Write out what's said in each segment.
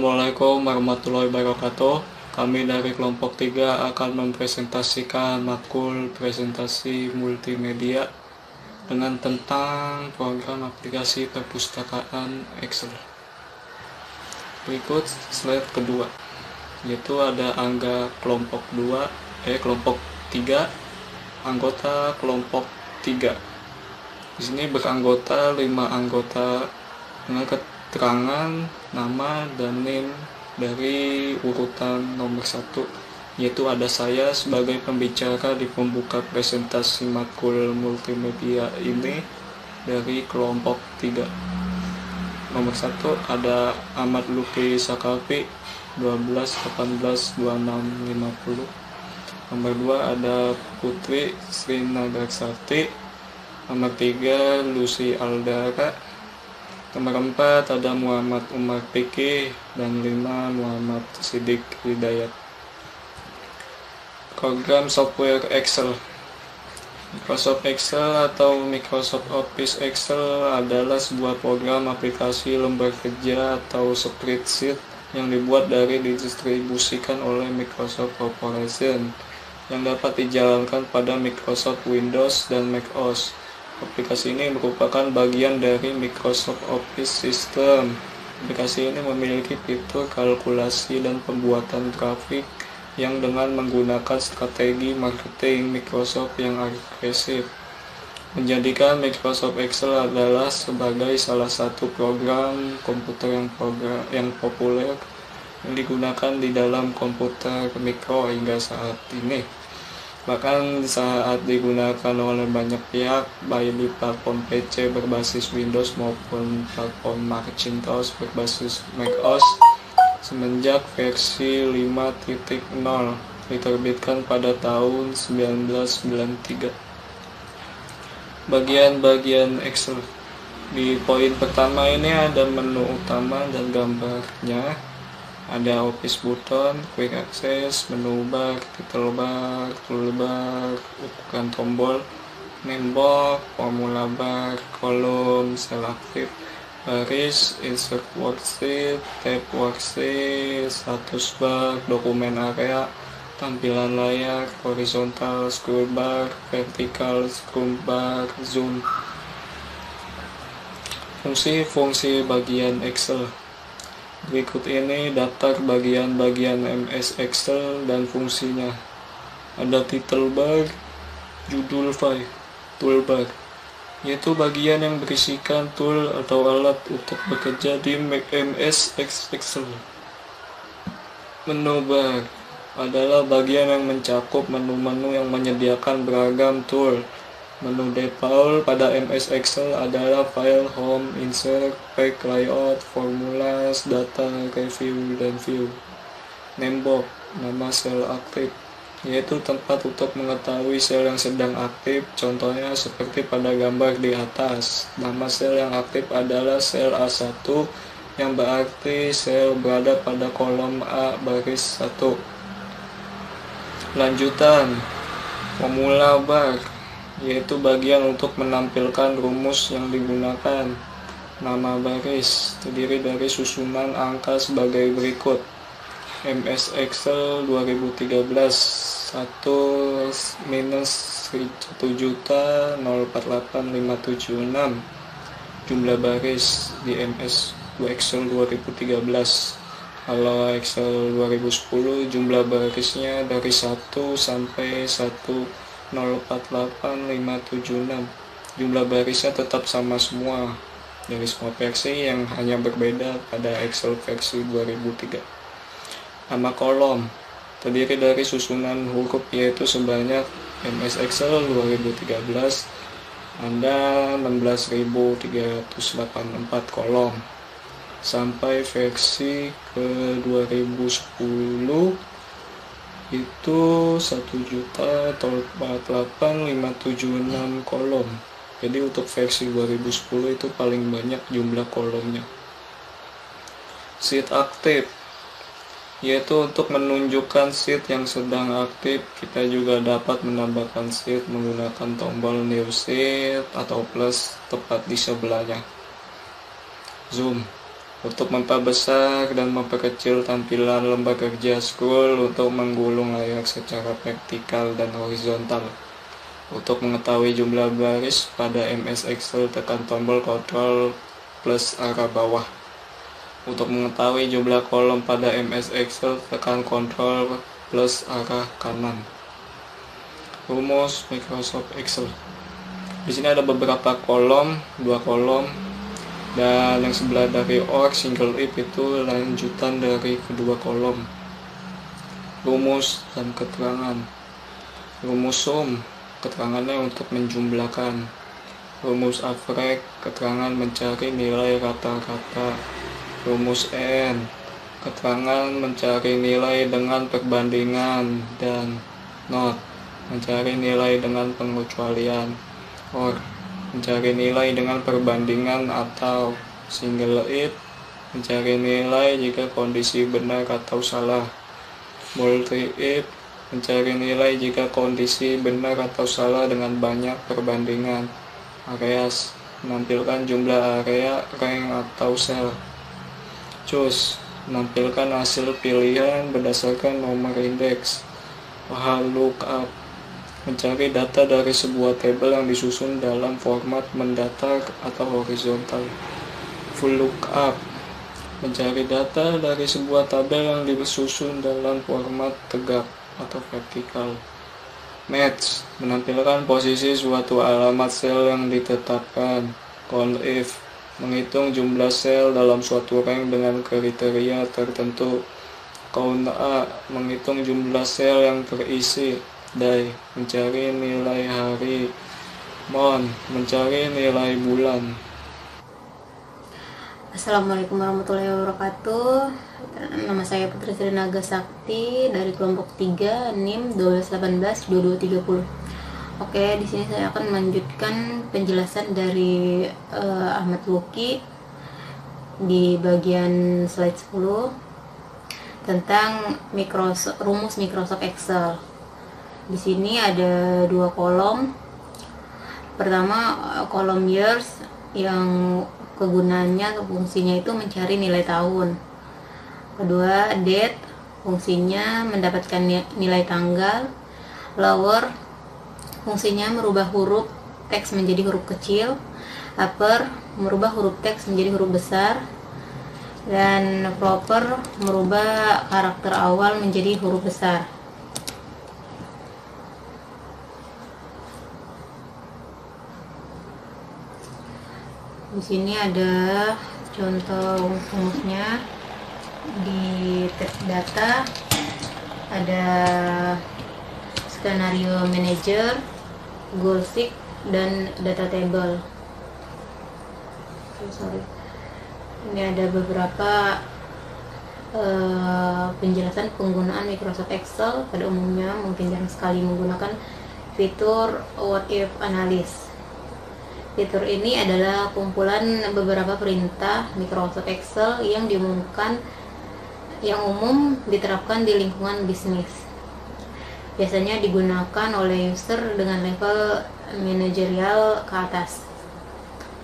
Assalamualaikum warahmatullahi wabarakatuh. Kami dari kelompok 3 akan mempresentasikan matkul presentasi multimedia dengan tentang program aplikasi perpustakaan Excel. Berikut slide kedua, yaitu ada angga kelompok 3, anggota kelompok 3. Di sini beranggota 5 anggota dengan keterangan nama dan NIM dari urutan nomor 1, yaitu ada saya sebagai pembicara di pembuka presentasi matkul multimedia ini dari kelompok 3. Nomor 1 ada Ahmad Luki Sakalpi 12 18 26 50. Nomor 2 ada Putri Sri Nagarsari. Nomor 3 Lucy Aldara. Nomor 4 ada Muhammad Umar Piki, dan 5 Muhammad Sidik Hidayat. Program software Excel. Microsoft Excel atau Microsoft Office Excel adalah sebuah program aplikasi lembar kerja atau spreadsheet yang dibuat dari didistribusikan oleh Microsoft Corporation yang dapat dijalankan pada Microsoft Windows dan Mac OS. Aplikasi ini merupakan bagian dari Microsoft Office System. Aplikasi ini memiliki fitur kalkulasi dan pembuatan grafik yang dengan menggunakan strategi marketing Microsoft yang agresif, menjadikan Microsoft Excel adalah sebagai salah satu program komputer yang populer yang digunakan di dalam komputer mikro hingga saat ini. Bahkan saat digunakan oleh banyak pihak, baik di platform PC berbasis Windows maupun platform Macintosh berbasis Mac OS, semenjak versi 5.0 diterbitkan pada tahun 1993. Bagian-bagian Excel. Di poin pertama ini ada menu utama dan gambarnya. Ada Office button, Quick Access, menu bar, title bar, toolbar, ukuran tombol, name box, formula bar, kolom, sel aktif, baris, insert worksheet, tab worksheet, status bar, dokumen area, tampilan layar, horizontal scroll bar, vertical scroll bar, zoom. Fungsi-fungsi bagian Excel. Berikut ini daftar bagian-bagian MS Excel dan fungsinya. Ada title bar, judul file, toolbar, yaitu bagian yang berisikan tool atau alat untuk bekerja di MS Excel. Menu bar adalah bagian yang mencakup menu-menu yang menyediakan beragam tool. Menu default pada MS Excel adalah file, home, insert, pack, layout, formulas, data, review, dan view. Name box, nama sel aktif, yaitu tempat untuk mengetahui sel yang sedang aktif, contohnya seperti pada gambar di atas. Nama sel yang aktif adalah sel A1, yang berarti sel berada pada kolom A baris 1. Lanjutan, formula bar, yaitu bagian untuk menampilkan rumus yang digunakan. Nama baris terdiri dari susunan angka sebagai berikut. MS Excel 2013 1-1.048.576. Jumlah baris di MS Excel 2013. Kalau Excel 2010 jumlah barisnya dari 1 sampai 1.048.576. Jumlah barisnya tetap sama semua dari semua versi, yang hanya berbeda pada Excel versi 2003. Nama kolom terdiri dari susunan huruf, yaitu sebanyak MS Excel 2013 ada 16.384 kolom, sampai versi ke 2010 itu 1.048.576 kolom. Jadi untuk versi 2010 itu paling banyak jumlah kolomnya. Sheet aktif, yaitu untuk menunjukkan sheet yang sedang aktif. Kita juga dapat menambahkan sheet menggunakan tombol new sheet atau plus tepat di sebelahnya. Zoom, untuk memperbesar dan memperkecil tampilan lembar kerja scroll untuk menggulung layar secara vertikal dan horizontal. Untuk mengetahui jumlah baris pada MS Excel, tekan tombol Ctrl plus arah bawah. Untuk mengetahui jumlah kolom pada MS Excel, tekan Ctrl plus arah kanan. Rumus Microsoft Excel. Di sini ada beberapa kolom, 2 kolom, dan yang sebelah dari OR single if itu lanjutan dari kedua kolom. Rumus dan keterangan. Rumus sum, keterangannya untuk menjumlahkan. Rumus average, keterangan mencari nilai rata-rata. Rumus N, keterangan mencari nilai dengan perbandingan. Dan not, mencari nilai dengan pengecualian. OR, mencari nilai dengan perbandingan. Atau single if, mencari nilai jika kondisi benar atau salah. Multi if, mencari nilai jika kondisi benar atau salah dengan banyak perbandingan. Areas, menampilkan jumlah area, rank atau sel. Choose, menampilkan hasil pilihan berdasarkan nomor indeks. Lookup, mencari data dari sebuah tabel yang disusun dalam format mendatar atau horizontal. Full lookup, mencari data dari sebuah tabel yang disusun dalam format tegak atau vertikal. Match, menampilkan posisi suatu alamat sel yang ditetapkan. Count if, menghitung jumlah sel dalam suatu rank dengan kriteria tertentu. Count A, menghitung jumlah sel yang terisi. Die, mencari nilai hari. Month, mencari nilai bulan. Assalamualaikum warahmatullahi wabarakatuh. Nama saya Putri Sri Naga Sakti dari kelompok 3 NIM 12182230. Oke, di sini saya akan melanjutkan penjelasan dari Ahmad Luki di bagian slide 10 tentang rumus Microsoft Excel. Di sini ada 2 kolom. Pertama, kolom years yang kegunaannya atau fungsinya itu mencari nilai tahun. Kedua, date, fungsinya mendapatkan nilai tanggal. Lower, fungsinya merubah huruf teks menjadi huruf kecil. Upper, merubah huruf teks menjadi huruf besar. Dan proper, merubah karakter awal menjadi huruf besar. Di sini ada contoh rumusnya. Di teks data ada skenario manager, goal sheet, dan data table. Ini ada beberapa penjelasan penggunaan Microsoft Excel. Pada umumnya mungkin jarang sekali menggunakan fitur what if analysis. Fitur ini adalah kumpulan beberapa perintah Microsoft Excel yang umum diterapkan di lingkungan bisnis. Biasanya digunakan oleh user dengan level manajerial ke atas.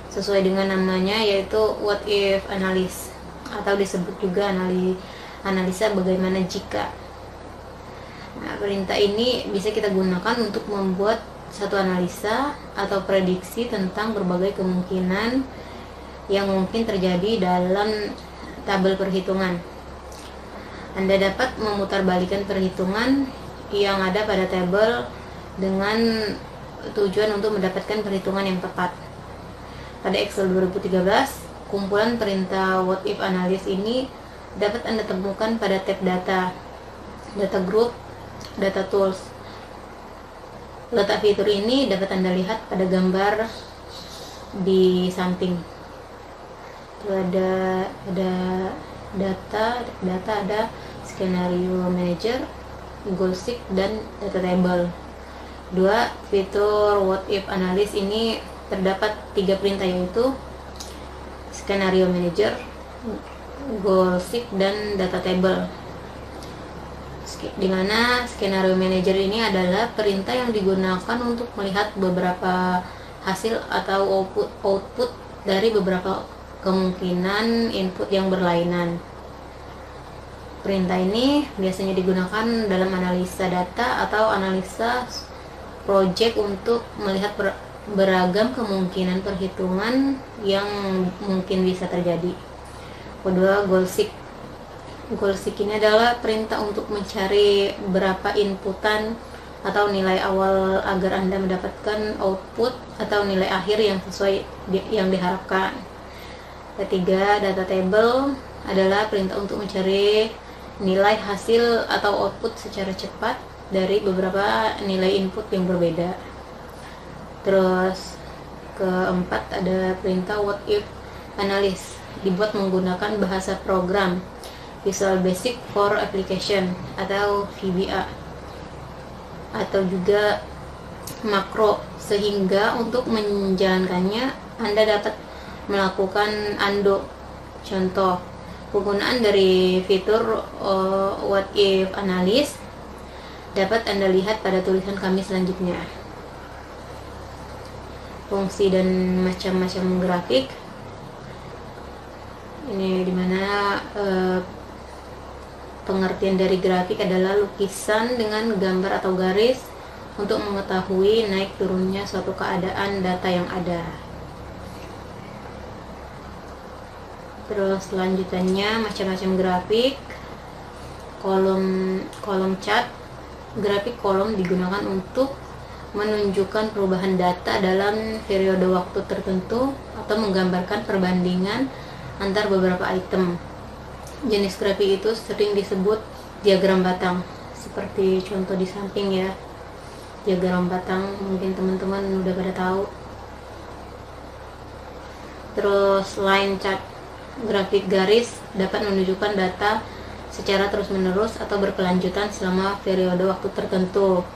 Sesuai dengan namanya, yaitu what if analysis, atau disebut juga analisa bagaimana jika. Nah, perintah ini bisa kita gunakan untuk membuat satu analisa atau prediksi tentang berbagai kemungkinan yang mungkin terjadi dalam tabel perhitungan. Anda dapat memutarbalikkan perhitungan yang ada pada tabel dengan tujuan untuk mendapatkan perhitungan yang tepat. Pada Excel 2013, kumpulan perintah what if analysis ini dapat Anda temukan pada tab data, data group, data tools. Letak fitur ini dapat Anda lihat pada gambar di samping. Itu ada data ada skenario manager, goal sheet, dan data table. 2. Fitur what if analysis ini terdapat 3 perintah, yaitu skenario manager, goal sheet, dan data table. Di mana skenario manager ini adalah perintah yang digunakan untuk melihat beberapa hasil atau output dari beberapa kemungkinan input yang berlainan. Perintah ini biasanya digunakan dalam analisa data atau analisa project untuk melihat beragam kemungkinan perhitungan yang mungkin bisa terjadi. Kedua, goal seek. Goal seek ini adalah perintah untuk mencari berapa inputan atau nilai awal agar Anda mendapatkan output atau nilai akhir yang sesuai yang diharapkan. Ketiga, data table adalah perintah untuk mencari nilai hasil atau output secara cepat dari beberapa nilai input yang berbeda. Terus keempat ada perintah what if analysis, dibuat menggunakan bahasa program Visual Basic for Application atau VBA, atau juga makro, sehingga untuk menjalankannya Anda dapat melakukan undo. Contoh penggunaan dari fitur what if analysis dapat Anda lihat pada tulisan kami selanjutnya. Fungsi dan macam-macam grafik. Ini dimana pengertian dari grafik adalah lukisan dengan gambar atau garis untuk mengetahui naik turunnya suatu keadaan data yang ada. Terus selanjutnya macam-macam grafik. Kolom chart. Grafik kolom digunakan untuk menunjukkan perubahan data dalam periode waktu tertentu atau menggambarkan perbandingan antar beberapa item. Jenis grafik itu sering disebut diagram batang, seperti contoh di samping ya. Diagram batang mungkin teman-teman udah pada tahu. Terus line chart. Grafik garis dapat menunjukkan data secara terus-menerus atau berkelanjutan selama periode waktu tertentu.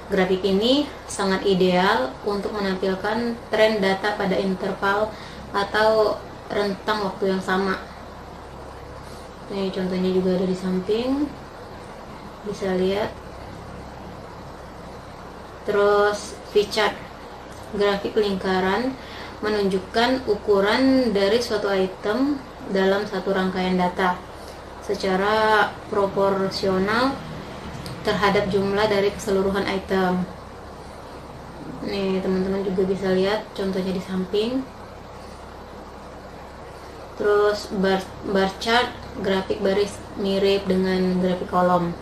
Grafik ini sangat ideal untuk menampilkan tren data pada interval atau rentang waktu yang sama. Ini contohnya juga ada di samping, bisa lihat. Terus V-chart, grafik lingkaran menunjukkan ukuran dari suatu item dalam satu rangkaian data secara proporsional terhadap jumlah dari keseluruhan item. Nih teman-teman juga bisa lihat contohnya di samping. Terus bar chart, grafik baris mirip dengan grafik kolom.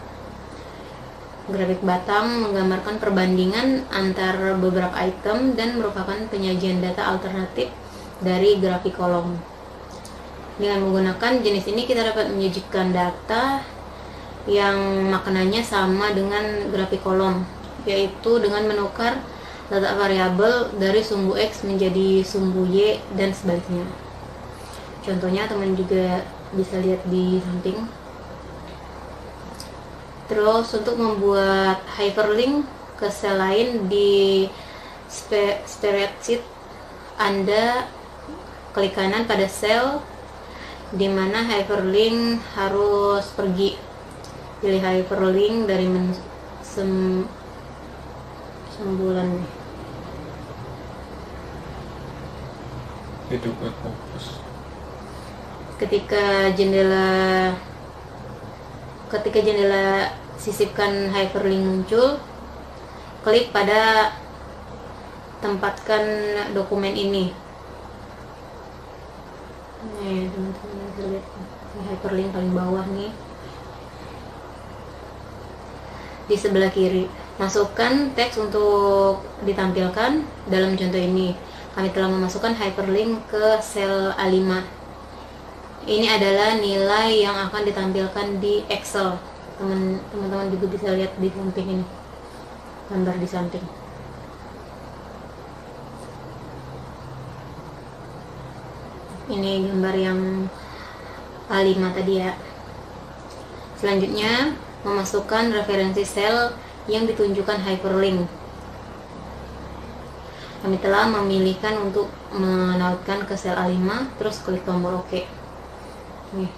Grafik batang menggambarkan perbandingan antar beberapa item dan merupakan penyajian data alternatif dari grafik kolom. Dengan menggunakan jenis ini kita dapat menyajikan data yang maknanya sama dengan grafik kolom, yaitu dengan menukar data variabel dari sumbu X menjadi sumbu Y dan sebaliknya. Contohnya teman juga bisa lihat di samping. Terus untuk membuat hyperlink ke sel lain di spreadsheet, Anda klik kanan pada sel di mana hyperlink harus pergi. Pilih hyperlink dari menu sembulan. Itu fokus. Ketika jendela sisipkan hyperlink muncul, klik pada tempatkan dokumen ini. Nih teman-teman bisa lihat hyperlink paling bawah nih di sebelah kiri. Masukkan teks untuk ditampilkan. Dalam contoh ini kami telah memasukkan hyperlink ke sel A5. Ini adalah nilai yang akan ditampilkan di Excel. Teman-teman juga bisa lihat di samping ini, gambar di samping. Ini gambar yang A5 tadi ya. Selanjutnya memasukkan referensi sel yang ditunjukkan hyperlink. Kami telah memilihkan untuk menautkan ke sel A5, terus klik tombol OK. Nih.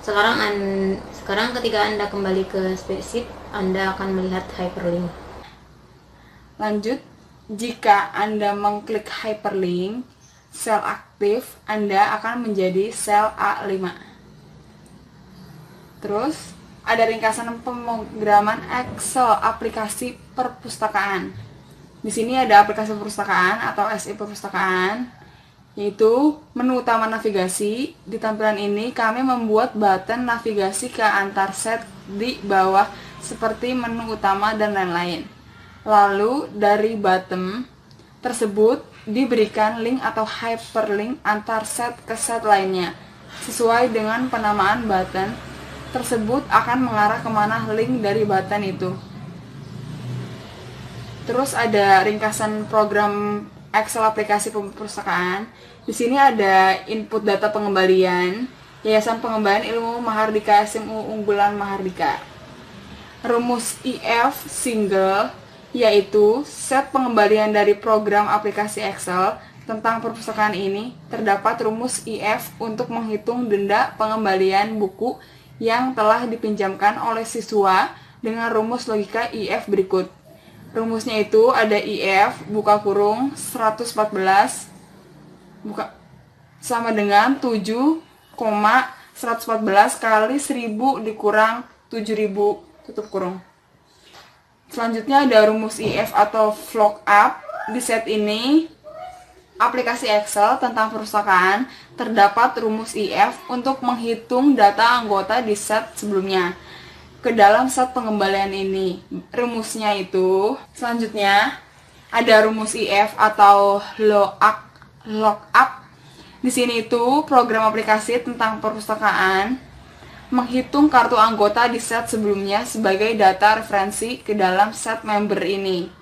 Sekarang ketika Anda kembali ke spreadsheet, Anda akan melihat hyperlink. Lanjut, jika Anda mengklik hyperlink, sel aktif, Anda akan menjadi sel A5. Terus ada ringkasan pemrograman Excel aplikasi perpustakaan. Di sini ada aplikasi perpustakaan atau SI perpustakaan, yaitu menu utama navigasi. Di tampilan ini kami membuat button navigasi ke antar set di bawah seperti menu utama dan lain-lain. Lalu dari button tersebut diberikan link atau hyperlink antar set ke set lainnya. Sesuai dengan penamaan button tersebut akan mengarah kemana link dari button itu. Terus ada ringkasan program Excel aplikasi perpustakaan. Di sini ada input data pengembalian, Yayasan Pengembangan Ilmu Mahardika SMU Unggulan Mahardika. Rumus IF single, yaitu set pengembalian dari program aplikasi Excel tentang perpustakaan ini. Terdapat rumus IF untuk menghitung denda pengembalian buku yang telah dipinjamkan oleh siswa dengan rumus logika IF berikut. Rumusnya itu ada IF buka kurung 114 buka sama dengan 7,114 kali 1000 dikurang 7000 tutup kurung. Selanjutnya ada rumus IF atau VLOOKUP. Di set ini aplikasi Excel tentang perpustakaan terdapat rumus IF untuk menghitung data anggota di set sebelumnya ke dalam set pengembalian ini. Rumusnya itu selanjutnya ada rumus IF atau lookup. Di sini itu program aplikasi tentang perpustakaan menghitung kartu anggota di set sebelumnya sebagai data referensi ke dalam set member ini.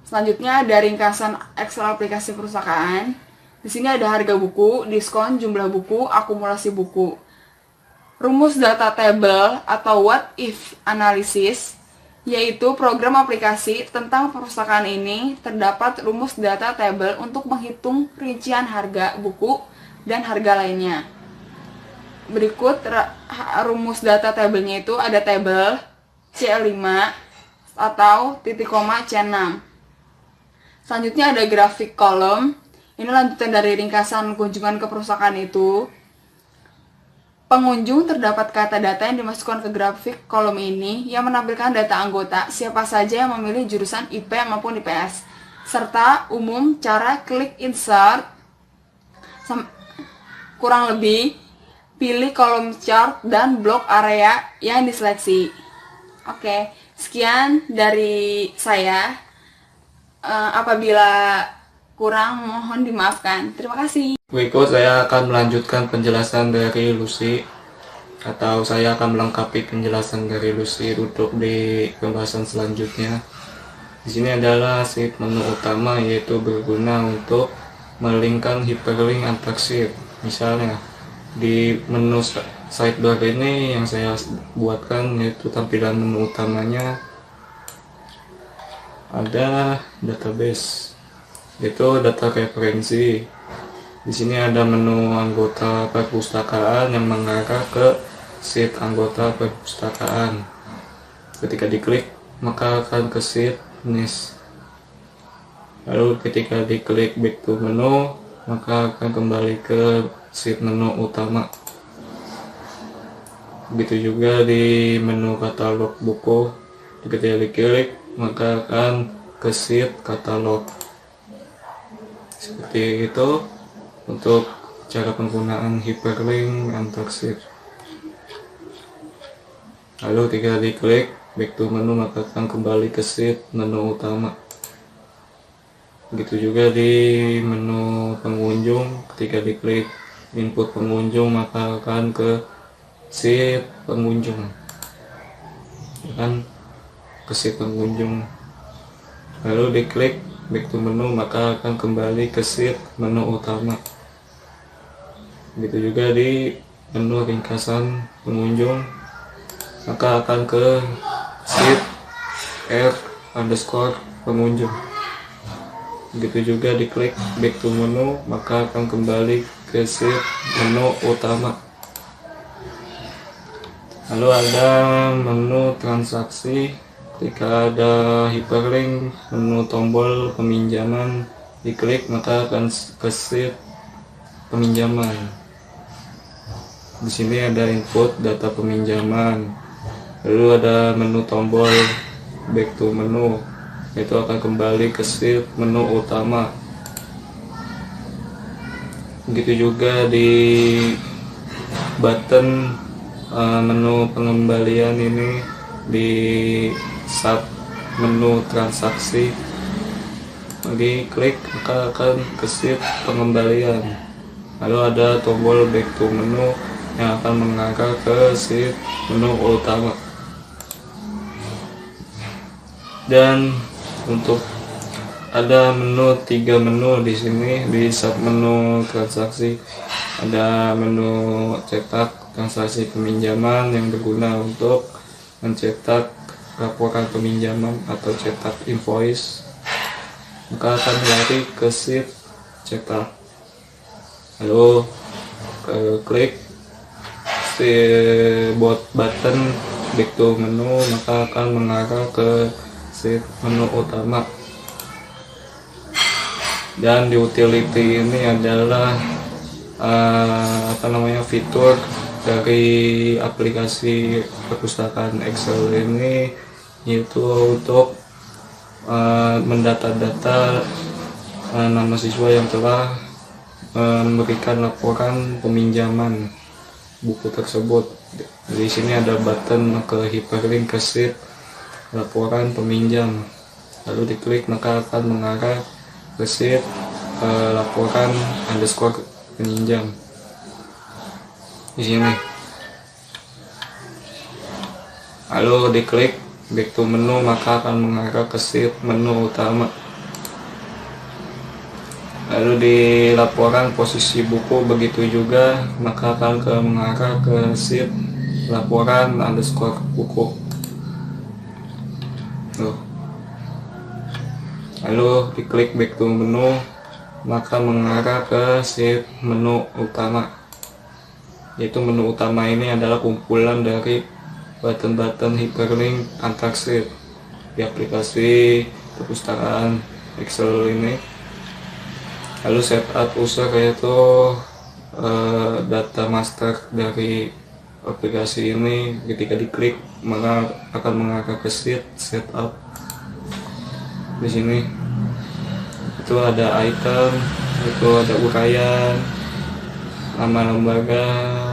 Selanjutnya ada ringkasan Excel aplikasi perpustakaan. Di sini ada harga buku, diskon, jumlah buku, akumulasi buku. Rumus data table atau what if analysis, yaitu program aplikasi tentang perpustakaan ini terdapat rumus data table untuk menghitung rincian harga buku dan harga lainnya. Berikut rumus data tabelnya itu ada tabel C5 atau titik koma C6. Selanjutnya ada grafik kolom. Ini lanjutan dari ringkasan kunjungan ke perpustakaan itu. Pengunjung terdapat kata data yang dimasukkan ke grafik kolom ini yang menampilkan data anggota, siapa saja yang memilih jurusan IP maupun IPS, serta umum cara klik insert. Kurang lebih, pilih kolom chart dan blok area yang diseleksi. Oke, sekian dari saya. Apabila kurang, mohon dimaafkan. Terima kasih. Berikut saya akan melanjutkan penjelasan dari Lucy, atau saya akan melengkapi penjelasan dari Lucy untuk di pembahasan selanjutnya. Di sini adalah sheet menu utama, yaitu berguna untuk melingkan hyperlink antar sheet. Misalnya di menu sidebar ini yang saya buatkan, yaitu tampilan menu utamanya ada database, yaitu data referensi. Di sini ada menu anggota perpustakaan yang mengarah ke sheet anggota perpustakaan. Ketika diklik, maka akan ke sheet NIS. Lalu ketika diklik back to menu, maka akan kembali ke sheet menu utama. Begitu juga di menu katalog buku. Ketika diklik, maka akan ke sheet katalog. Seperti itu untuk cara penggunaan hyperlink antar sheet. Lalu ketika diklik back to menu, maka akan kembali ke sheet menu utama. Begitu juga di menu pengunjung, ketika diklik input pengunjung, maka akan ke sheet pengunjung, kan ke sheet pengunjung. Lalu diklik back to menu, maka akan kembali ke sheet menu utama. Begitu juga di menu ringkasan pengunjung, maka akan ke sheet r pengunjung. Begitu juga diklik back to menu, maka akan kembali ke sheet menu utama. Lalu ada menu transaksi. Ketika ada hyperlink, menu tombol peminjaman diklik maka akan ke sheet peminjaman. Di sini ada input data peminjaman, lalu ada menu tombol back to menu, itu akan kembali ke sheet menu utama. Begitu juga di button menu pengembalian ini, di sub menu transaksi diklik maka akan ke sheet pengembalian. Lalu ada tombol back to menu yang akan mengarah ke sheet menu utama. Dan untuk ada menu 3 menu di sini. Di sub menu transaksi ada menu cetak transaksi peminjaman yang berguna untuk mencetak laporan peminjaman atau cetak invoice, maka akan lari ke sheet cetak. Lalu klik button back to menu, maka akan mengarah ke sheet menu utama. Dan di utility ini adalah fitur dari aplikasi perpustakaan Excel ini, yaitu untuk mendata-data nama siswa yang telah memberikan laporan peminjaman buku tersebut. Di sini ada button ke hyperlink ke sheet laporan peminjam, lalu diklik maka akan mengarah ke sheet laporan underscore peminjam. Di sini, lalu diklik back to menu maka akan mengarah ke sheet menu utama. Lalu di laporan posisi buku begitu juga, maka akan mengarah ke sheet laporan underscore buku. Lalu diklik back to menu maka mengarah ke sheet menu utama, yaitu menu utama ini adalah kumpulan dari button-button hyperlink antar sheet di aplikasi perpustakaan Excel ini. Lalu setup user, yaitu data master dari aplikasi ini. Ketika diklik maka akan mengarah ke sheet setup. Di sini itu ada item, itu ada uraian, nama lembaga,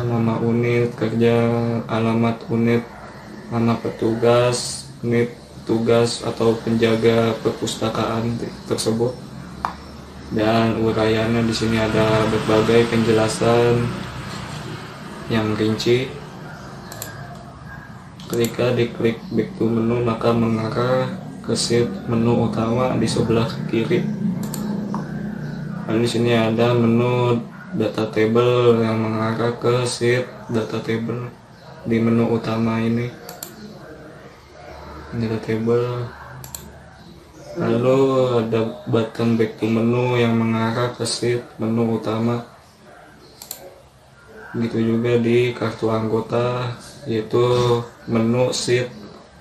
nama unit kerja, alamat unit, nama petugas, unit petugas atau penjaga perpustakaan tersebut. Dan uraiannya di sini ada berbagai penjelasan yang rinci. Ketika diklik back to menu maka mengarah ke sheet menu utama di sebelah kiri. Lalu di sini ada menu data table yang mengarah ke sheet data table di menu utama ini. Data table. Lalu ada button back to menu yang mengarah ke sheet menu utama. Begitu juga di kartu anggota, yaitu menu sheet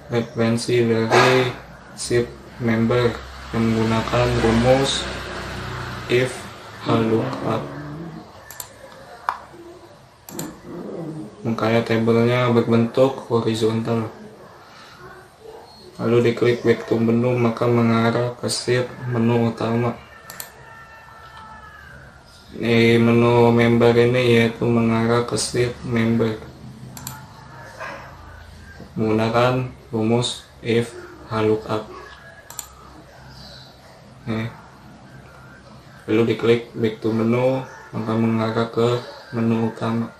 referensi dari sheet member yang menggunakan rumus if lookup. Makanya tabelnya berbentuk horizontal. Lalu diklik back to menu maka mengarah ke sheet menu utama. Di menu member ini yaitu mengarah ke sheet member menggunakan rumus if lookup. Lalu diklik back to menu maka mengarah ke menu utama.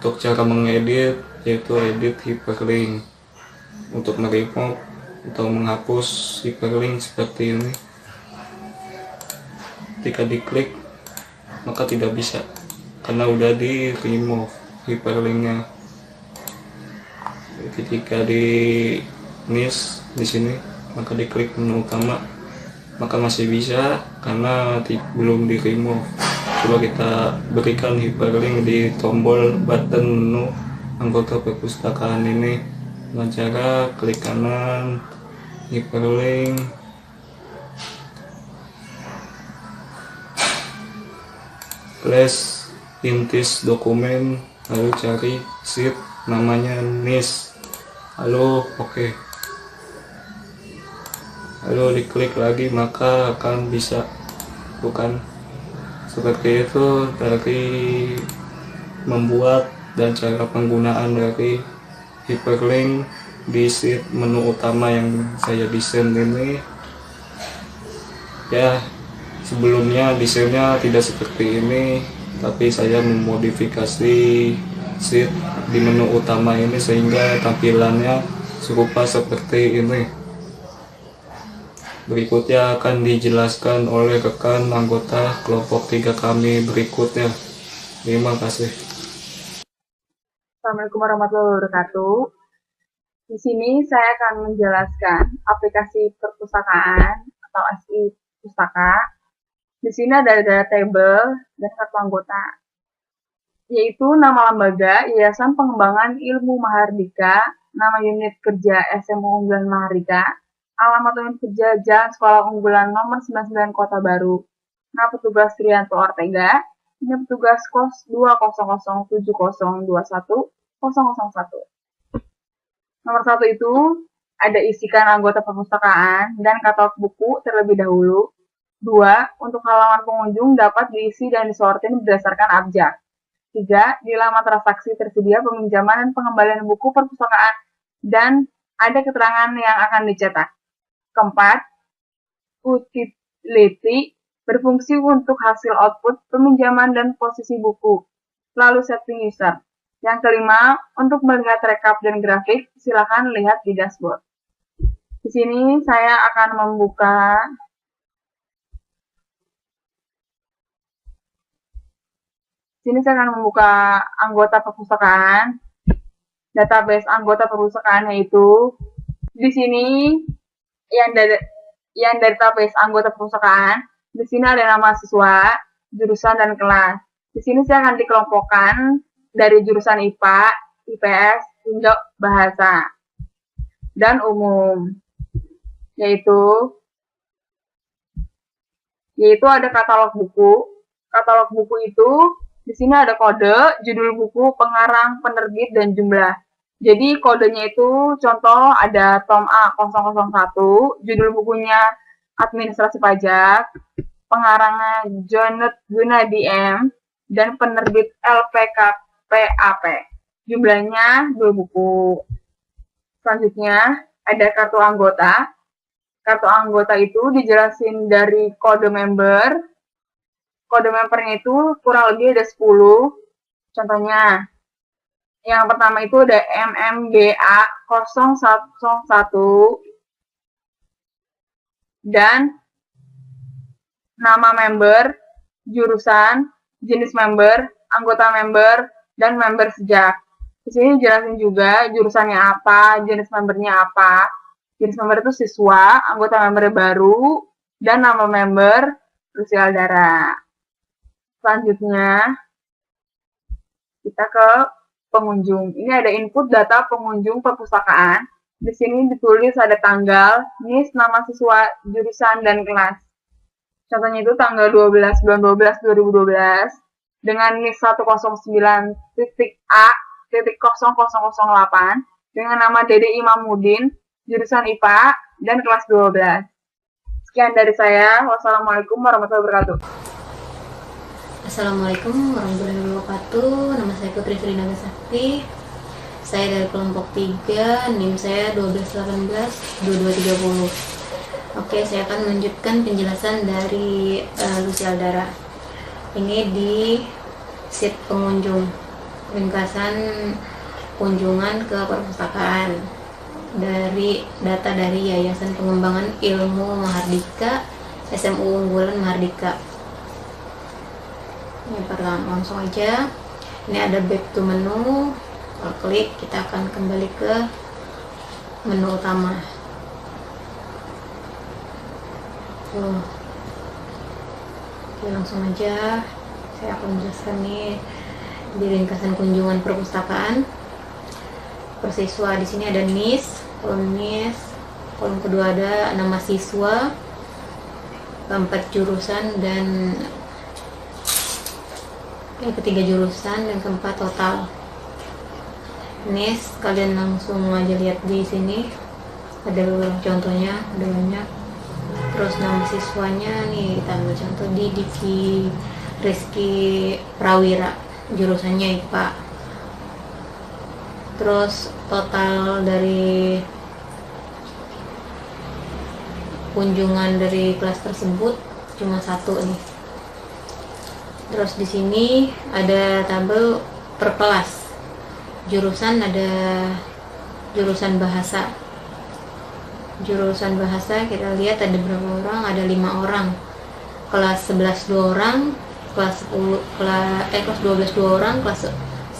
Untuk cara mengedit, yaitu edit hyperlink. Untuk meremove atau menghapus hyperlink seperti ini, ketika diklik maka tidak bisa karena udah di remove hyperlinknya. Ketika di miss di sini maka diklik menu utama maka masih bisa karena belum di remove. Coba kita berikan hyperlink di tombol button menu anggota perpustakaan ini dengan cara klik kanan, hyperlink, flash intis dokumen, lalu cari sheet namanya NIS, lalu oke. Lalu diklik lagi, maka akan bisa, bukan seperti itu dari membuat dan cara penggunaan dari hyperlink di sheet menu utama yang saya desain ini. Ya, sebelumnya desainnya tidak seperti ini, tapi saya memodifikasi sheet di menu utama ini sehingga tampilannya serupa seperti ini. Berikutnya akan dijelaskan oleh rekan anggota kelompok 3 kami berikutnya. Terima kasih. Assalamualaikum warahmatullahi wabarakatuh. Di sini saya akan menjelaskan aplikasi perpustakaan atau SI Pustaka. Di sini ada table dan kartu anggota, yaitu nama lembaga Yayasan Pengembangan Ilmu Mahardika, nama unit kerja SMU Unggulan Mahardika, alamat unit kerja Jalan Sekolah Unggulan nomor 99 Kota Baru. Nah, petugas Trianto Ortega, ini petugas kos 2007021 001. Nomor 1 itu ada isikan anggota perpustakaan dan katalog buku terlebih dahulu. 2. Untuk halaman pengunjung dapat diisi dan disortir berdasarkan abjad. 3. Di laman transaksi tersedia peminjaman dan pengembalian buku perpustakaan dan ada keterangan yang akan dicetak. 4. Utility berfungsi untuk hasil output, peminjaman, dan posisi buku. Lalu setting user. Yang kelima, untuk melihat rekap dan grafik, silakan lihat di dashboard. Di sini saya akan membuka anggota perpustakaan, database anggota perpustakaan, yaitu di sini yang database anggota perpustakaan. Di sini ada nama siswa, jurusan, dan kelas. Di sini saya akan dikelompokkan dari jurusan IPA, IPS, hingga bahasa dan umum, yaitu ada katalog buku. Katalog buku itu di sini ada kode, judul buku, pengarang, penerbit, dan jumlah. Jadi kodenya itu contoh ada tom A 001, judul bukunya administrasi pajak, pengarangnya Jonet Gunadi M, dan penerbit LPKPAP. Jumlahnya 2 buku. Selanjutnya ada kartu anggota. Kartu anggota itu dijelasin dari kode member. Kode membernya itu kurang lebih ada 10. Contohnya, yang pertama itu ada MMGA 001 dan nama member, jurusan, jenis member, anggota member, dan member sejak. Di sini jelasin juga jurusannya apa, jenis membernya apa. Jenis member itu siswa, anggota membernya baru, dan nama member, Lucia Aldara. Selanjutnya, kita ke pengunjung. Ini ada input data pengunjung perpustakaan. Di sini ditulis ada tanggal, NIS, nama siswa, jurusan, dan kelas. Contohnya itu tanggal 12 bulan 12 2012 dengan NIS 109.A.0008 dengan nama Dede Imamuddin, jurusan IPA, dan kelas 12. Sekian dari saya. Wassalamualaikum warahmatullahi wabarakatuh. Assalamualaikum warahmatullahi wabarakatuh. Nama saya Putri Sri Naga Sakti. Saya dari kelompok 3, NIM saya 1218-2230. Oke, saya akan melanjutkan penjelasan dari Lucia Aldara. Ini di sheet pengunjung, ringkasan kunjungan ke perpustakaan dari data dari Yayasan Pengembangan Ilmu Mahardika, SMU Unggulan Mahardika. Ini pertama, langsung aja. Ini ada back to menu. Kalau klik, kita akan kembali ke menu utama. Oke, langsung aja. Saya akan menjelaskan nih di ringkasan kunjungan perpustakaan. Persiswa di sini ada NIS, NIS, Kolom kedua ada nama siswa, keempat jurusan, dan ketiga jurusan, dan keempat total. NIS kalian langsung aja lihat di sini, ada contohnya, ada banyak. Terus nama siswanya nih kita ambil contoh di Diki Rizky Prawira, jurusannya IPA. Terus total dari kunjungan dari kelas tersebut cuma 1 nih. Terus di sini ada tabel per kelas. Jurusan ada jurusan bahasa. Jurusan bahasa kita lihat ada berapa orang? Ada 5 orang. Kelas 11 2 orang, kelas 10 kelas 12 2 orang, kelas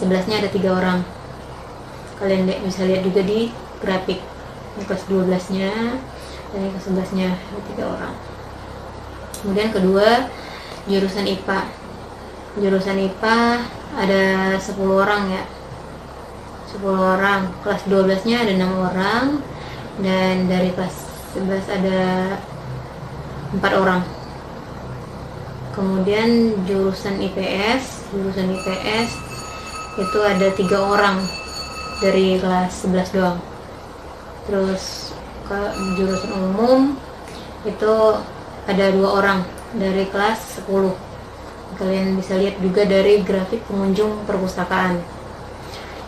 11-nya ada 3 orang. Kalian bisa lihat juga di grafik. Ini kelas 12-nya dan kelas 11-nya ada 3 orang. Kemudian kedua, jurusan IPA. Jurusan IPA ada 10 orang ya. 10 orang. Kelas 12-nya ada 6 orang. Dan dari kelas 11 ada 4 orang. Kemudian jurusan IPS itu ada 3 orang dari kelas 11 doang. Terus ke jurusan umum itu ada 2 orang dari kelas 10. Kalian bisa lihat juga dari grafik pengunjung perpustakaan.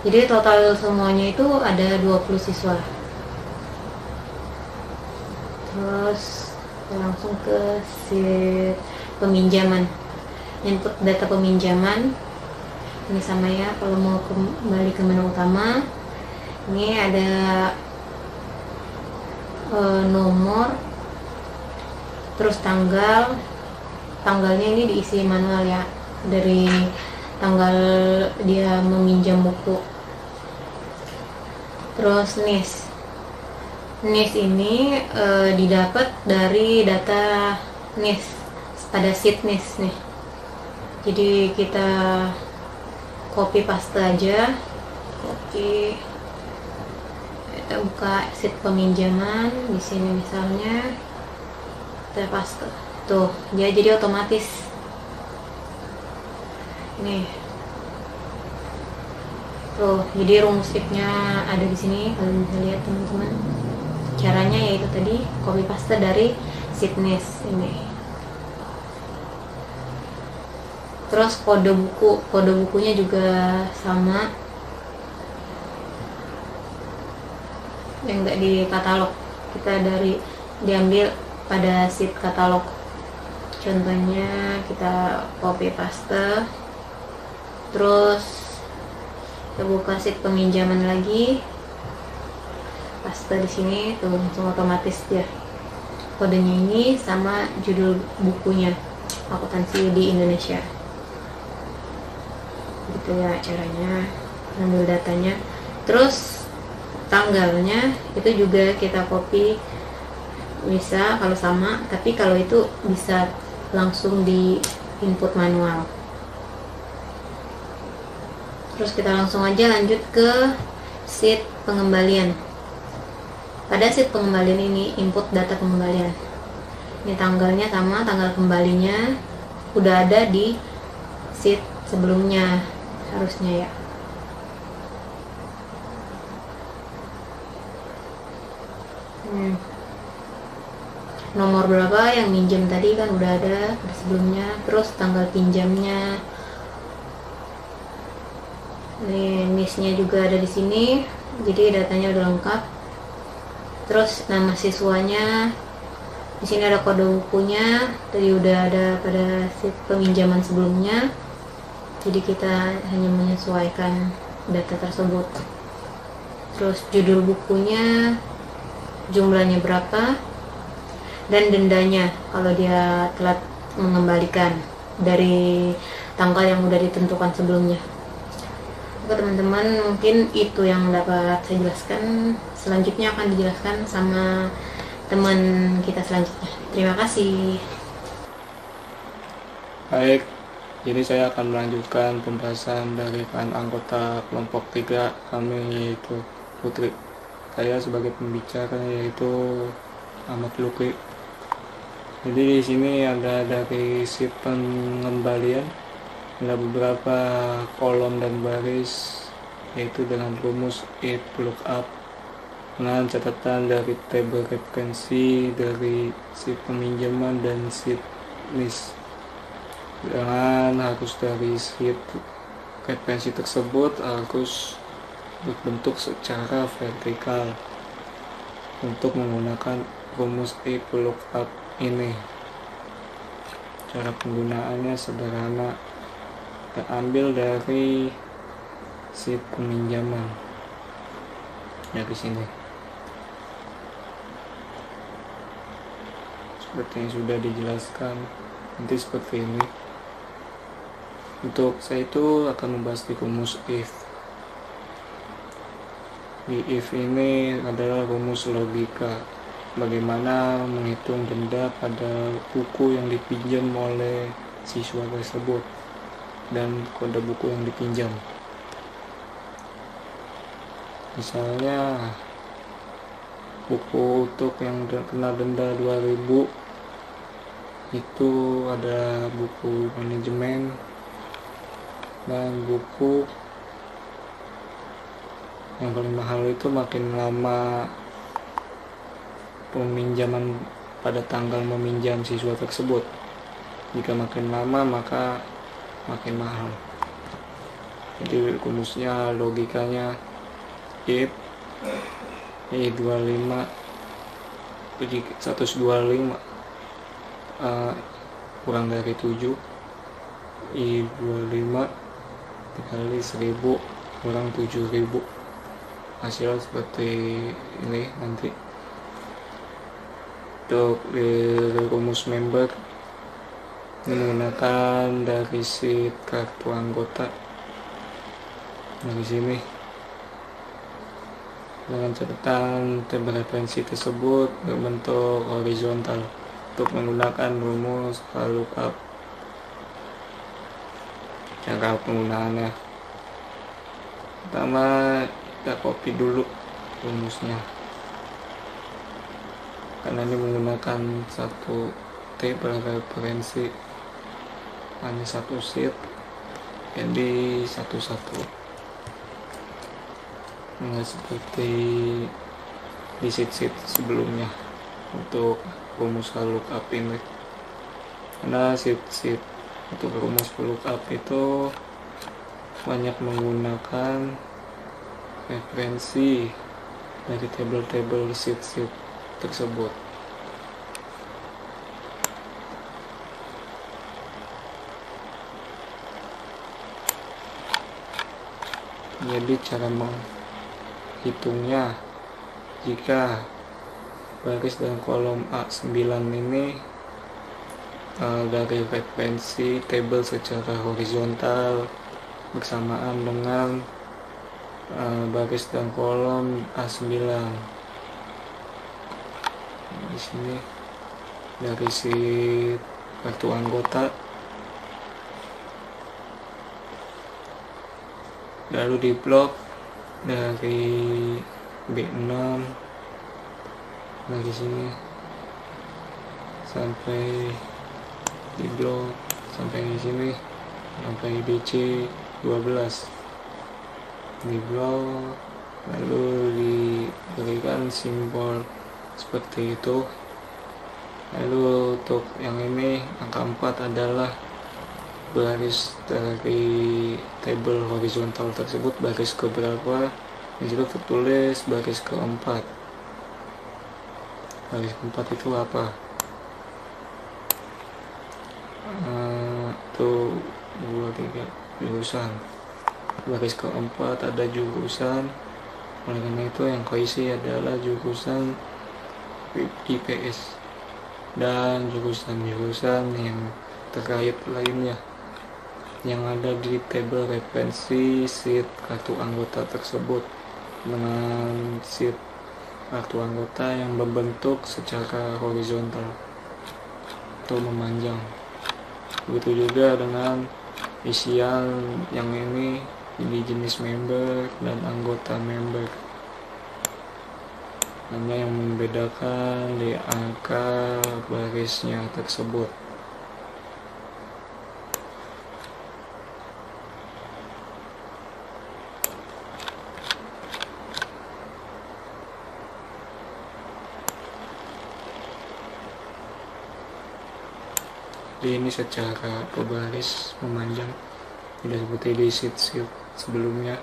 Jadi total semuanya itu ada 20 siswa. Terus langsung ke sheet peminjaman, input data peminjaman. Ini sama ya, kalau mau kembali ke menu utama, ini ada nomor, terus tanggalnya ini diisi manual ya, dari tanggal dia meminjam buku. Terus NIS ini didapat dari data NIS pada sheet NIS nih. Jadi kita copy paste aja. Kita buka sheet peminjaman di sini misalnya, kita paste. Tuh, dia jadi otomatis. Nih. Tuh, jadi rumus if-nya ada di sini, kalian bisa lihat teman-teman. Caranya yaitu tadi copy paste dari sheet NIS ini. Terus kode bukunya juga sama, yang enggak di katalog, kita diambil pada sheet katalog. Contohnya kita copy paste, terus kita buka sheet peminjaman lagi, paste di sini, tuh langsung otomatis dia. Kodenya ini sama judul bukunya, akuntansi di Indonesia. Gitu ya caranya ambil datanya. Terus tanggalnya itu juga kita copy, bisa kalau sama, tapi kalau itu bisa langsung di input manual. Terus kita langsung aja lanjut ke sheet pengembalian. Pada sheet pengembalian ini input data pengembalian. Ini tanggalnya sama, tanggal kembalinya udah ada di sheet sebelumnya harusnya ya. Nomor berapa yang minjem tadi kan udah ada sebelumnya. Terus tanggal pinjamnya, NIS-nya juga ada di sini, jadi datanya udah lengkap. Terus nama siswanya, di sini ada kode bukunya, tadi udah ada pada sheet peminjaman sebelumnya. Jadi kita hanya menyesuaikan data tersebut. Terus judul bukunya, jumlahnya berapa, dan dendanya kalau dia telat mengembalikan dari tanggal yang udah ditentukan sebelumnya. Oke teman-teman, mungkin itu yang dapat saya jelaskan. Selanjutnya akan dijelaskan sama teman kita selanjutnya. Terima kasih. Baik, jadi saya akan melanjutkan pembahasan dari anggota kelompok 3 kami, yaitu Putri. saya sebagai pembicara, yaitu Ahmad Lukri. Jadi di sini ada dari sheet pengembalian, ada beberapa kolom dan baris, yaitu dengan rumus if lookup, dengan catatan dari tabel referensi dari sheet peminjaman dan sheet list. Dengan harus dari sheet referensi tersebut harus berbentuk secara vertikal untuk menggunakan rumus if lookup ini. Cara penggunaannya sederhana, kita ambil dari sheet peminjaman dari sini seperti yang sudah dijelaskan. Nanti seperti ini. Untuk saya itu akan membahas di rumus if. Di if ini adalah rumus logika, bagaimana menghitung denda pada buku yang dipinjam oleh siswa tersebut dan kode buku yang dipinjam. Misalnya buku untuk yang kena denda 2000 itu ada buku manajemen dan buku yang paling mahal itu makin lama peminjaman pada tanggal meminjam siswa tersebut. Jika makin lama maka makin mahal. Jadi rumusnya, logikanya if 25 jadi 125 kurang dari 7 I25 dikali 1000 kurang 7000, hasil seperti ini. Nanti untuk rumus member ini menggunakan dari sheet kartu anggota dari sini, dengan catatan tabel referensi tersebut berbentuk horizontal untuk menggunakan rumus lookup. Cara penggunaannya, pertama kita copy dulu rumusnya, karena ini menggunakan satu tabel referensi, hanya satu sheet, jadi satu-satu, nggak seperti di sheet-sheet sebelumnya untuk rumus lookup ini. Karena sheet-sheet untuk rumus lookup itu banyak menggunakan referensi dari tabel-tabel sheet-sheet tersebut. Jadi cara menghitungnya, jika baris dan kolom A9 ini dari referensi tabel secara horizontal bersamaan dengan baris dan kolom A9. Di sini dari sheet kartu anggota, lalu di blok dari B6 dari sini sampai di blok sampai di sini sampai BC 12 di blok, lalu diberikan simbol seperti itu. Lalu untuk yang ini angka 4 adalah baris dari tabel horizontal tersebut, baris keberapa, di situ tertulis baris keempat. Baris keempat itu apa? Itu 2, 3 jurusan. Baris keempat ada jurusan, oleh karena itu yang keisi adalah jurusan IPS dan jurusan-jurusan yang terkait lainnya yang ada di tabel referensi sheet kartu anggota tersebut, dengan sheet kartu anggota yang berbentuk secara horizontal atau memanjang. Begitu juga dengan isian yang ini jenis member dan anggota member. hanya yang membedakan di angka barisnya tersebut. Jadi ini secara berbaris memanjang, tidak seperti di sheet sebelumnya.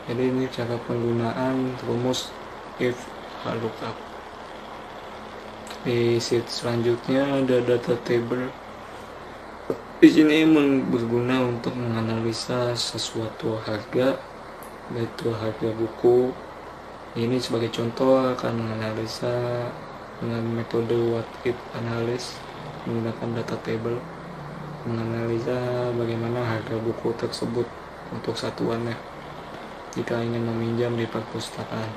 Jadi ini cara penggunaan rumus if lookup. Di sheet selanjutnya ada data table. Di sini berguna untuk menganalisa sesuatu harga, yaitu harga buku. Ini sebagai contoh akan menganalisa dengan metode what if analysis menggunakan data table, menganalisa bagaimana harga buku tersebut untuk satuannya jika ingin meminjam di perpustakaan.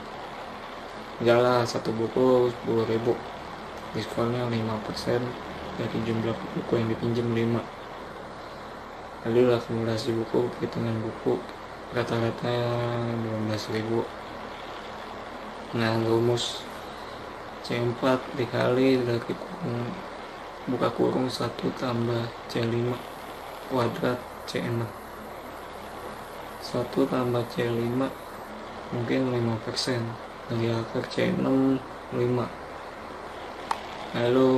Misalnya satu buku 10.000, diskonnya 5% dari jumlah buku yang dipinjam 5. Lalu akumulasi buku, perhitungan buku rata-ratanya 12.000. Nah, rumus C4 dikali dari buka kurung 1 tambah C5 kuadrat C6. 1 tambah C5 mungkin 5% dari akar C6 5. Lalu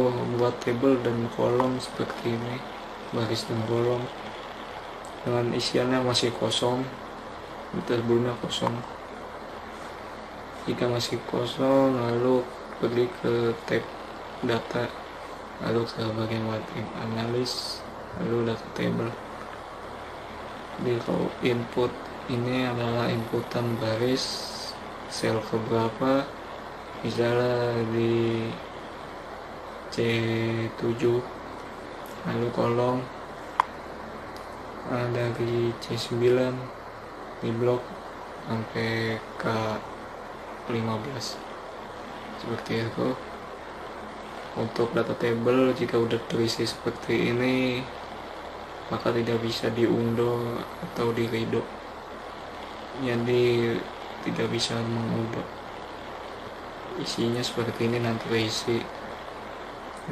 buat tabel dan kolom seperti ini, baris dan kolom dengan isiannya masih kosong, sebelumnya kosong. Jika masih kosong, lalu pergi ke tab data, lalu ke bagian what if analysis, lalu data table. Di input ini adalah inputan baris sel keberapa, misalnya di C7, lalu kolom dari C9 di blok sampai ke 15 seperti itu. Untuk data table jika udah terisi seperti ini maka tidak bisa diundo atau di redo, jadi tidak bisa mengundo. Isinya seperti ini nanti terisi.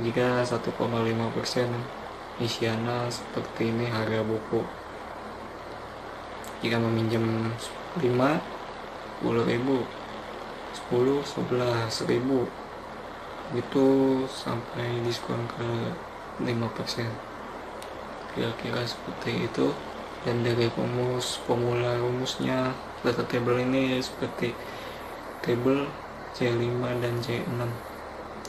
Jika 1,5% isiannya seperti ini harga buku. Jika meminjam 5, 10.000, 10, 11.000 itu sampai diskon ke 5%, kira-kira seperti itu. Dan dari formula rumusnya data table ini seperti table C5 dan C6.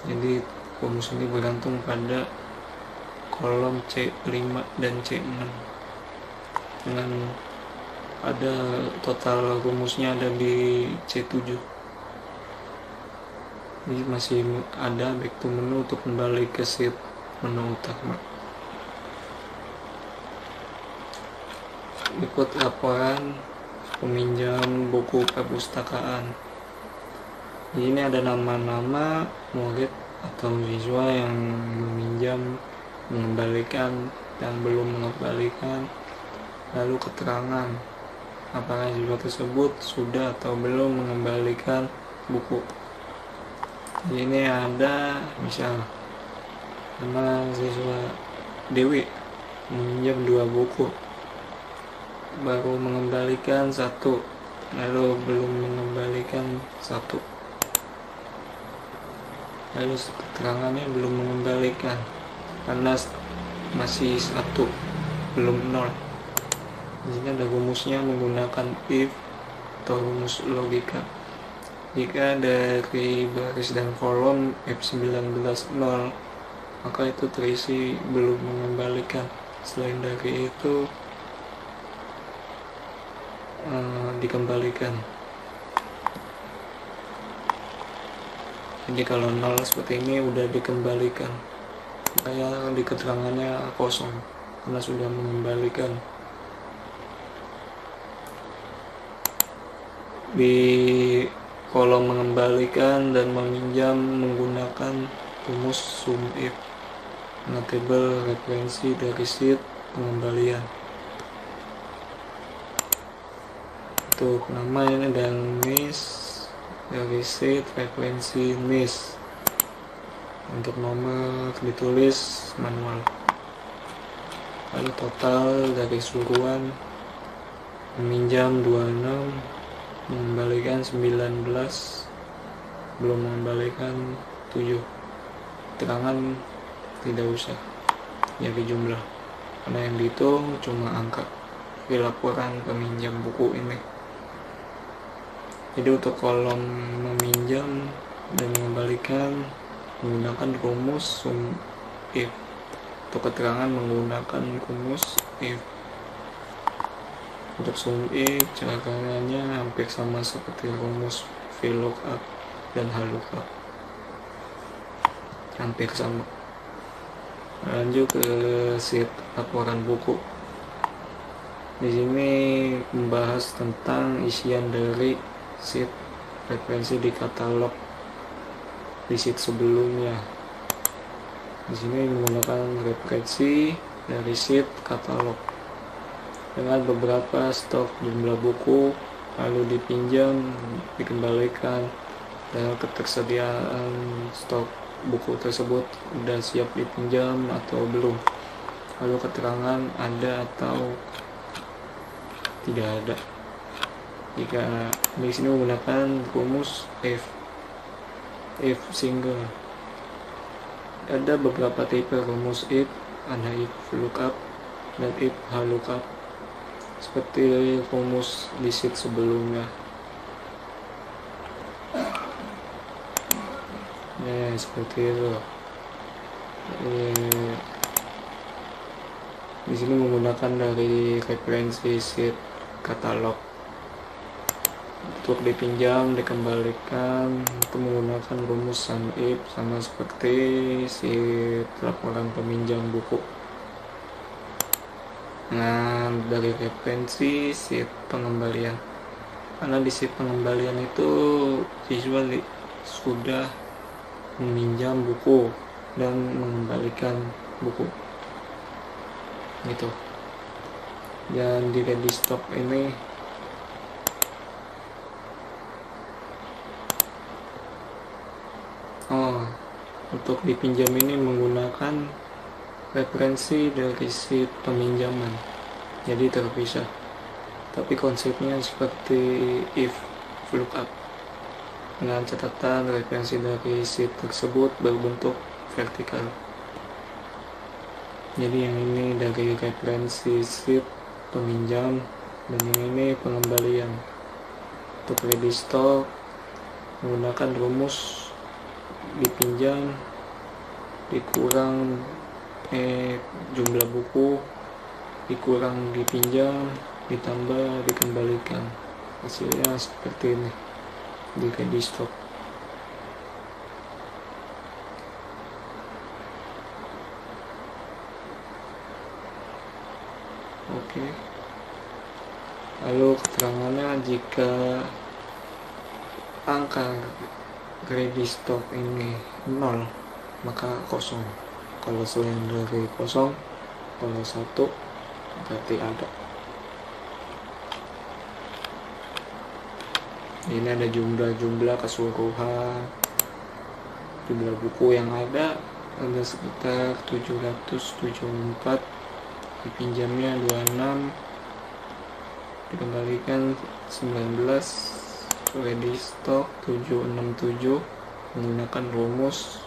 Jadi rumus ini bergantung pada kolom C5 dan C6. Dengan ada total rumusnya ada di C7. Ini masih ada back to menu untuk kembali ke sheet menu utama. Ikut laporan peminjam buku perpustakaan. Di sini ada nama-nama murid atau siswa yang meminjam, mengembalikan, dan belum mengembalikan. Lalu keterangan apakah siswa tersebut sudah atau belum mengembalikan buku. Di sini ada misal nama siswa Dewi meminjam 2 buku, baru mengembalikan 1, lalu belum mengembalikan 1, lalu keterangannya belum mengembalikan karena masih 1, belum 0. Di sini ada rumusnya menggunakan if atau rumus logika. Jika dari baris dan kolom F19 0, maka itu terisi belum mengembalikan. Selain dari itu dikembalikan. Jadi kalau 0 seperti ini udah dikembalikan, kayak di keterangannya kosong karena sudah mengembalikan. Di kolom mengembalikan dan meminjam menggunakan rumus sum if, table referensi dari sheet pengembalian. Untuk nama ini dan miss dari sheet referensi NIS. Untuk nomor ditulis manual. Lalu total dari suruhan meminjam 26, mengembalikan 19, belum mengembalikan 7. Terangan tidak usah jadi jumlah, karena yang dihitung cuma angka di laporan peminjam buku ini. Jadi untuk kolom meminjam dan mengembalikan menggunakan rumus sum if. Untuk keterangan menggunakan rumus if. Untuk sum if cara kerjanya hampir sama seperti rumus VLOOKUP dan HLOOKUP, hampir sama. Lanjut ke sheet laporan buku. Di sini membahas tentang isian dari sheet referensi di katalog di sheet sebelumnya. Di sini menggunakan referensi dari sheet katalog dengan beberapa stok jumlah buku, lalu dipinjam, dikembalikan, dan ketersediaan stok buku tersebut sudah siap dipinjam atau belum, lalu keterangan ada atau tidak ada. Jika di sini menggunakan rumus if single. Ada beberapa tipe rumus if, ada if lookup dan if HLOOKUP, seperti rumus di sheet sebelumnya. Ya, seperti itu. Di sini menggunakan dari referensi sheet katalog. Untuk dipinjam, dikembalikan itu menggunakan rumus sum if, sama seperti sheet laporan peminjam buku. Nah, dari referensi sheet pengembalian, karena di sheet pengembalian itu siswa sudah meminjam buku dan mengembalikan buku gitu. Dan di ready stock ini untuk dipinjam ini menggunakan referensi dari sheet peminjaman, jadi terpisah, tapi konsepnya seperti if lookup, dengan catatan referensi dari sheet tersebut berbentuk vertikal. Jadi yang ini dari referensi sheet peminjam dan yang ini pengembalian. Untuk ready stock menggunakan rumus dipinjam dikurang jumlah buku dikurang dipinjam ditambah dikembalikan, hasilnya seperti ini di ready stock. Oke. Lalu keterangannya, jika angka ready stock ini 0 maka kosong. Kalau selain dari kosong, kalau 1 berarti ada. Ini ada jumlah keseluruhan jumlah buku yang ada sekitar 774, dipinjamnya 26, dikembalikan 19, ready stock 767 menggunakan rumus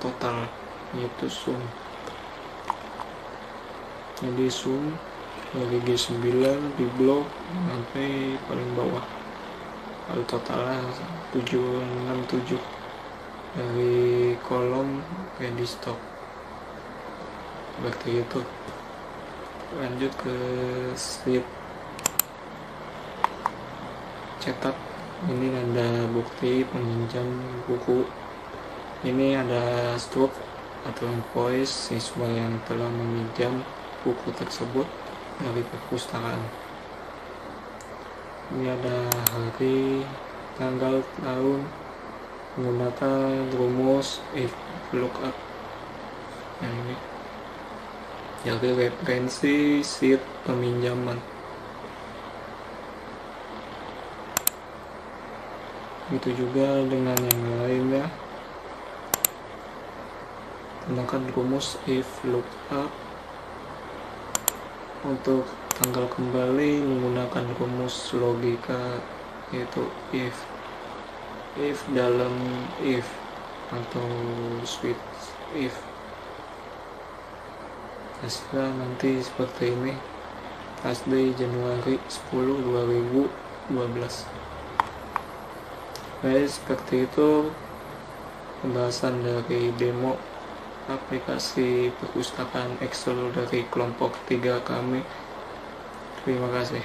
total, yaitu sum. Jadi sum dari G9 di blok sampai paling bawah, lalu totalnya 767 dari kolom ready stock. Seperti itu. Lanjut ke sheet cetak. Ini ada bukti peminjam buku. Ini ada struk atau invoice siswa yang telah meminjam buku tersebut dari perpustakaan. Ini ada hari, tanggal, tahun menggunakan rumus if lookup. Nah, ini jadi referensi sheet peminjaman. Begitu juga dengan yang lainnya. Gunakan rumus if lookup. Untuk tanggal kembali menggunakan rumus logika, yaitu if dalam if atau switch if. Hasilnya nanti seperti ini. Last day Januari 10 2012. Baik, seperti itu pembahasan dari demo aplikasi perpustakaan Excel dari kelompok 3 kami. Terima kasih.